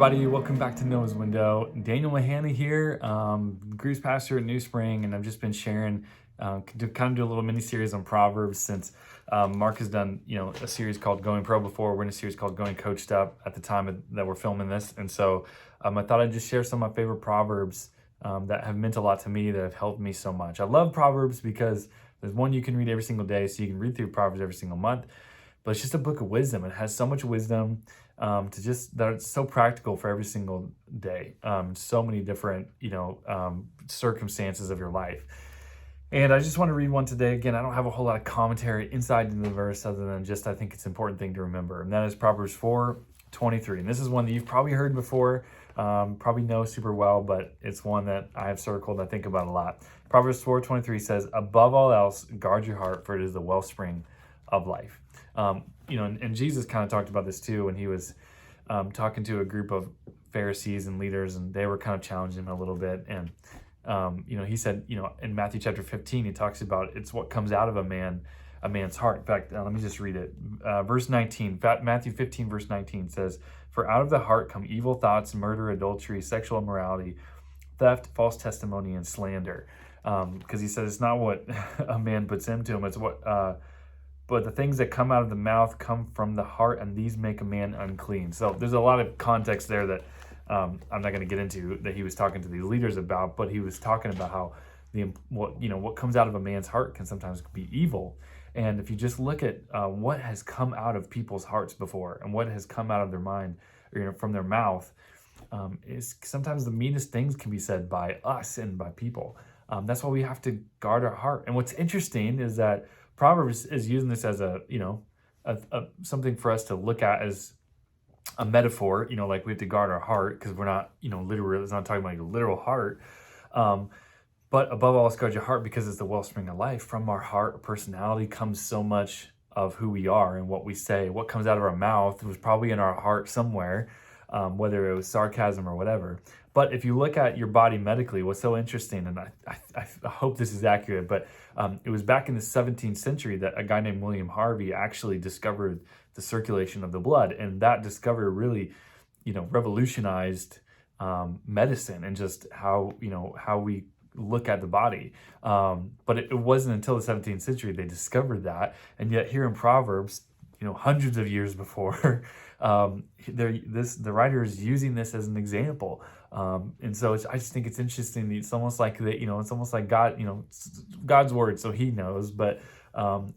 everybody. Welcome back to Noah's Window. Daniel Mahana here, Greece pastor at New Spring, and I've just been sharing, to kind of do a little mini series on Proverbs since Mark has done, a series called Going Pro before. We're in a series called Going Coached Up at the time that we're filming this, and so I thought I'd just share some of my favorite Proverbs that have meant a lot to me, that have helped me so much. I love Proverbs because there's one you can read every single day, so you can read through Proverbs every single month. But it's just a book of wisdom. It has so much wisdom that it's so practical for every single day. So many different, circumstances of your life. And I just want to read one today. Again, I don't have a whole lot of commentary inside the verse other than just I think it's an important thing to remember. And that is Proverbs 4:23. And this is one that you've probably heard before, probably know super well, but it's one that I have circled and I think about a lot. Proverbs 4:23 says, "Above all else, guard your heart, for it is the wellspring of life." And Jesus kind of talked about this too when he was talking to a group of Pharisees and leaders, and they were kind of challenging him a little bit. And he said, in Matthew chapter 15, he talks about it's what comes out of a man's heart. In fact, let me just read it. Verse 19, Matthew 15, verse 19 says, "For out of the heart come evil thoughts, murder, adultery, sexual immorality, theft, false testimony, and slander." Because he says it's not what a man puts into him, it's what... but the things that come out of the mouth come from the heart, and these make a man unclean. So there's a lot of context there that I'm not going to get into that he was talking to these leaders about, but he was talking about how what comes out of a man's heart can sometimes be evil. And if you just look at what has come out of people's hearts before and what has come out of their mind, or, from their mouth, is sometimes the meanest things can be said by us and by people. That's why we have to guard our heart. And what's interesting is that Proverbs is using this as a something for us to look at as a metaphor, like we have to guard our heart because we're not, literally, it's not talking about your literal heart. But above all, let's guard your heart because it's the wellspring of life. From our heart, our personality comes so much of who we are and what we say. What comes out of our mouth was probably in our heart somewhere, whether it was sarcasm or whatever. But if you look at your body medically, what's so interesting, and I hope this is accurate, but it was back in the 17th century that a guy named William Harvey actually discovered the circulation of the blood. And that discovery really, revolutionized medicine and just how we look at the body. But it wasn't until the 17th century they discovered that. And yet here in Proverbs, hundreds of years before, the writer is using this as an example. And so I just think it's interesting. It's almost like it's almost like God, it's God's word, so he knows. But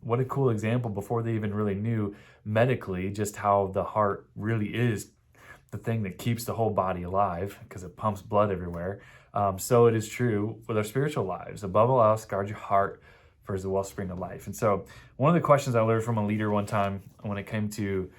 what a cool example before they even really knew medically just how the heart really is the thing that keeps the whole body alive because it pumps blood everywhere. So it is true with our spiritual lives. Above all else, guard your heart, for it is the wellspring of life. And so one of the questions I learned from a leader one time when it came to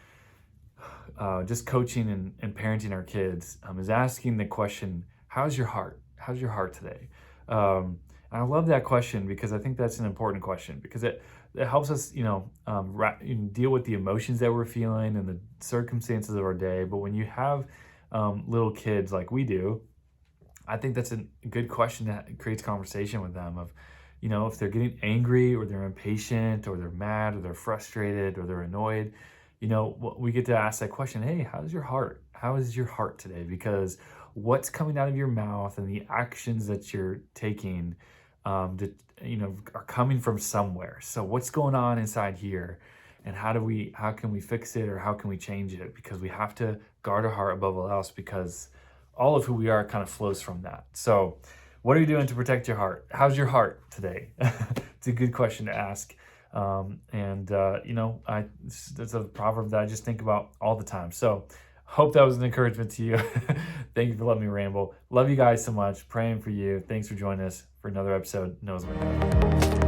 just coaching and parenting our kids is asking the question, how's your heart? How's your heart today? And I love that question because I think that's an important question because it helps us, deal with the emotions that we're feeling and the circumstances of our day. But when you have little kids like we do, I think that's a good question that creates conversation with them of, if they're getting angry or they're impatient or they're mad or they're frustrated or they're annoyed, we get to ask that question, hey, how's your heart? How is your heart today? Because what's coming out of your mouth and the actions that you're taking, are coming from somewhere. So what's going on inside here? And how can we fix it or how can we change it? Because we have to guard our heart above all else because all of who we are kind of flows from that. So what are you doing to protect your heart? How's your heart today? It's a good question to ask. That's a proverb that I just think about all the time. So hope that was an encouragement to you. Thank you for letting me ramble. Love you guys so much. Praying for you. Thanks for joining us for another episode. Knows When.